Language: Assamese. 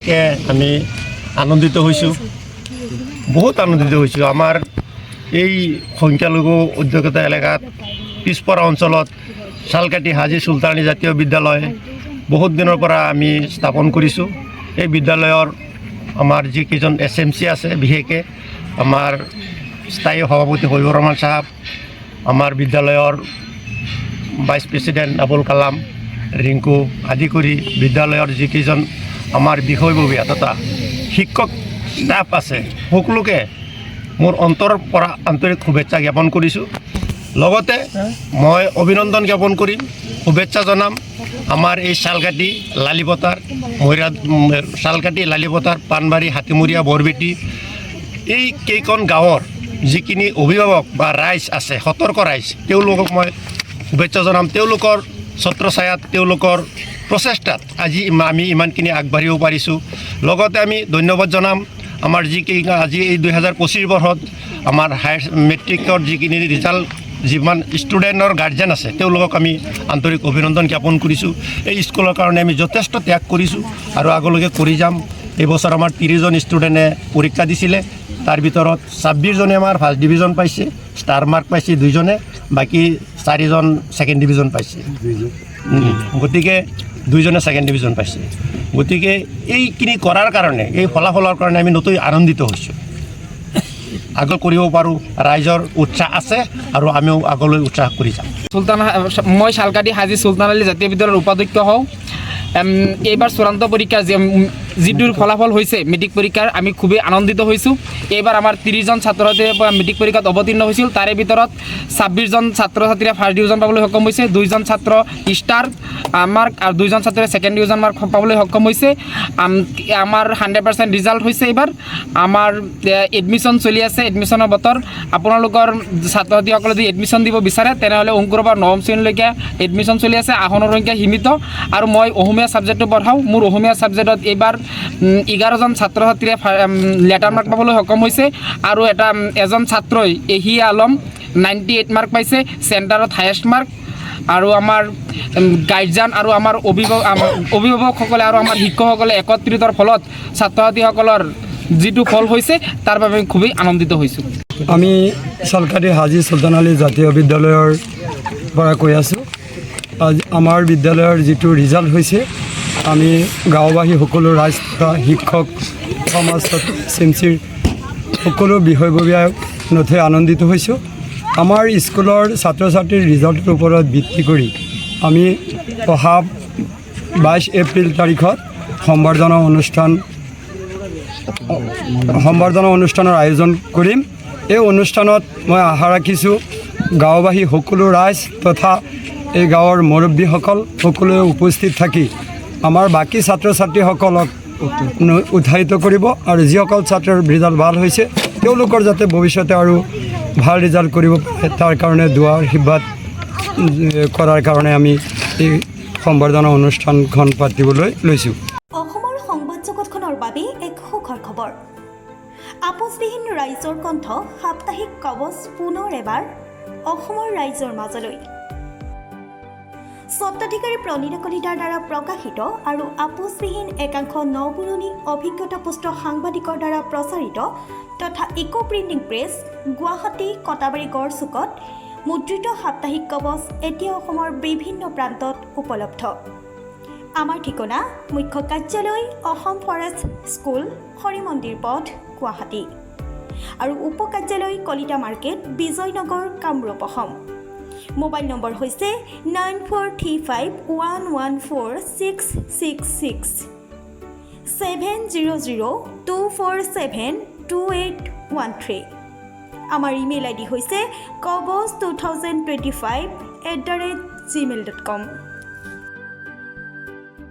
বিশেষকৈ আমি আনন্দিত হৈছোঁ, বহুত আনন্দিত হৈছোঁ। আমাৰ এই সংখ্যালঘু উদ্যোগতা এলেকাত পিছপৰা অঞ্চলত শালকাটি হাজী চুলতানী জাতীয় বিদ্যালয় বহুত দিনৰ পৰা আমি স্থাপন কৰিছোঁ। এই বিদ্যালয়ৰ আমাৰ যিকেইজন SMC আছে, বিশেষকৈ আমাৰ স্থায়ী সভাপতি হবিবুৰ ৰহমান চাহাব, আমাৰ বিদ্যালয়ৰ ভাইচ প্ৰেচিডেণ্ট আবুল কালাম, ৰিংকু আদি কৰি বিদ্যালয়ৰ যিকেইজন আমাৰ বিষয়ববীয়া তথা শিক্ষক ষ্টাফ আছে, সকলোকে মোৰ অন্তৰৰ পৰা আন্তৰিক শুভেচ্ছা জ্ঞাপন কৰিছোঁ। লগতে মই অভিনন্দন জ্ঞাপন কৰিম, শুভেচ্ছা জনাম আমাৰ এই শালকাটি, লালিপথাৰ, শালকাটি, লালিপথাৰ, পাণবাৰী, হাতীমূৰীয়া, বৰবেটি এই কেইখন গাঁৱৰ যিখিনি অভিভাৱক বা ৰাইজ আছে, সতৰ্ক ৰাইজ, তেওঁলোকক মই শুভেচ্ছা জনাম। তেওঁলোকৰ ছত্ৰছায়াত, তেওঁলোকৰ প্ৰচেষ্টাত আজি আমি ইমানখিনি আগবাঢ়িব পাৰিছোঁ। লগতে আমি ধন্যবাদ জনাম আমাৰ আজি এই 2025 বৰ্ষত আমাৰ হায়াৰ মেট্ৰিকৰ যিখিনি ৰিজাল্ট, যিমান ষ্টুডেণ্টৰ গাৰ্জেন আছে, তেওঁলোকক আমি আন্তৰিক অভিনন্দন জ্ঞাপন কৰিছোঁ। এই স্কুলৰ কাৰণে আমি যথেষ্ট ত্যাগ কৰিছোঁ আৰু আগলৈকে কৰি যাম। এইবছৰ আমাৰ 30জন ষ্টুডেণ্টে পৰীক্ষা দিছিলে, তাৰ ভিতৰত 26জনে আমাৰ ফাৰ্ষ্ট ডিভিজন পাইছে, ষ্টাৰ মাৰ্ক পাইছে 2জনে, বাকী 4জন ছেকেণ্ড ডিভিজন পাইছে। গতিকে 2জনে ছেকেণ্ড ডিভিজন পাইছে। গতিকে এইখিনি কৰাৰ কাৰণে, এই ফলাফলৰ কাৰণে আমি নতুন আনন্দিত হৈছোঁ। আগত কৰিব পাৰোঁ, ৰাইজৰ উৎসাহ আছে আৰু আমিও আগলৈ উৎসাহ কৰি যাম। মই শালকাটি হাজী চুলতান আলী জাতীয় বিদ্যালয়ৰ উপাধ্যক্ষ হওঁ। এইবাৰ চূড়ান্ত পৰীক্ষাৰ যিটোৰ ফলাফল হৈছে মেট্ৰিক পৰীক্ষাৰ, আমি খুবেই আনন্দিত হৈছোঁ। এইবাৰ আমাৰ 30জন ছাত্ৰ ছাত্ৰীয়ে মেট্ৰিক পৰীক্ষাত অৱতীৰ্ণ হৈছিল। তাৰে ভিতৰত 26জন ছাত্ৰ ছাত্ৰীয়ে ফাৰ্ষ্ট ডিভিজন পাবলৈ সক্ষম হৈছে, 2জন ছাত্ৰ ষ্টাৰ মাৰ্ক আৰু 2জন ছাত্ৰীয়ে ছেকেণ্ড ডিভিজন মাৰ্ক পাবলৈ সক্ষম হৈছে। আমাৰ 100% ৰিজাল্ট হৈছে। এইবাৰ আমাৰ এডমিশ্যন চলি আছে, এডমিশ্যনৰ বতৰ। আপোনালোকৰ ছাত্ৰ ছাত্ৰীসকলে যদি এডমিশ্যন দিব বিচাৰে তেনেহ'লে অংকুৰৰ পৰা 9ম শ্ৰেণীলৈকে এডমিশ্যন চলি আছে। আসনৰ সংখ্যা সীমিত আৰু মই অসমীয়া ছাবজেক্টটো পঢ়াওঁ। মোৰ অসমীয়া ছাবজেক্টত এইবাৰ 11জন ছাত্ৰ ছাত্ৰীয়ে লেটাৰ মাৰ্ক পাবলৈ সক্ষম হৈছে আৰু এজন ছাত্ৰই এহিয়া আলম 98 মাৰ্ক পাইছে, চেণ্টাৰত হায়েষ্ট মাৰ্ক। আৰু আমাৰ গাৰ্জিয়ান আৰু আমাৰ অভিভাৱকসকলে আৰু আমাৰ শিক্ষকসকলে একত্ৰিতৰ ফলত ছাত্ৰ ছাত্ৰীসকলৰ যিটো ফল হৈছে তাৰ বাবে আমি খুবেই আনন্দিত হৈছোঁ। আমি শালকাটি হাজী চুলতান আলী জাতীয় বিদ্যালয়ৰ পৰা কৈ আছোঁ। আমাৰ বিদ্যালয়ৰ যিটো ৰিজাল্ট হৈছে, আমি গাঁওবাসী সকলো ৰাইজ তথা শিক্ষক সমাজ SMCৰ সকলো বিষয়ববীয়া নথৈ আনন্দিত হৈছোঁ। আমাৰ স্কুলৰ ছাত্ৰ ছাত্ৰীৰ ৰিজাল্টৰ ওপৰত ভিত্তি কৰি আমি অহা 22 এপ্ৰিল তাৰিখত সম্বৰ্ধনা অনুষ্ঠানৰ আয়োজন কৰিম। এই অনুষ্ঠানত মই আশা ৰাখিছোঁ গাঁওবাসী সকলো ৰাইজ তথা এই গাঁৱৰ মুৰব্বীসকল সকলোৱে উপস্থিত থাকি আমাৰ বাকী ছাত্ৰ ছাত্ৰীসকলক উৎসাহিত কৰিব আৰু যিসকল ছাত্ৰৰ ৰিজাল্ট ভাল হৈছে তেওঁলোকৰ যাতে ভৱিষ্যতে আৰু ভাল ৰিজাল্ট কৰিব পাৰে তাৰ কাৰণে দুৱাৰ আশীৰ্বাদ কৰাৰ কাৰণে আমি এই সম্বৰ্ধনা অনুষ্ঠানখন পাতিবলৈ লৈছোঁ। অসমৰ সংবাদ জগতখনৰ বাবে এক সুখৰ খবৰ। আপোচবিহীন ৰাইজৰ কণ্ঠ সাপ্তাহিক কবচ পুনৰ এবাৰ অসমৰ ৰাইজৰ মাজলৈ। স্বত্বাধিকাৰী প্ৰণীতা কলিতাৰ দ্বাৰা প্ৰকাশিত আৰু আপোচবিহীন একাংশ নপুৰণি অভিজ্ঞতাপুষ্ট সাংবাদিকৰ দ্বাৰা প্ৰচাৰিত তথা eco printing press, Guwahati, Katabari গড়চুকত মুদ্ৰিত সাপ্তাহিক কবচ এতিয়া অসমৰ বিভিন্ন প্ৰান্তত উপলব্ধ। আমাৰ ঠিকনা মুখ্য কাৰ্যালয় অসম ফৰেষ্ট স্কুল, হৰি মন্দিৰ পথ, গুৱাহাটী আৰু উপ কাৰ্যালয় Kalita market, Bijoynagar, Kamrup, Assam. Mobile number হৈছে 9435114666 70024728813। আমাৰ ইমেইল ID হৈছে kobos2025@gmail.com।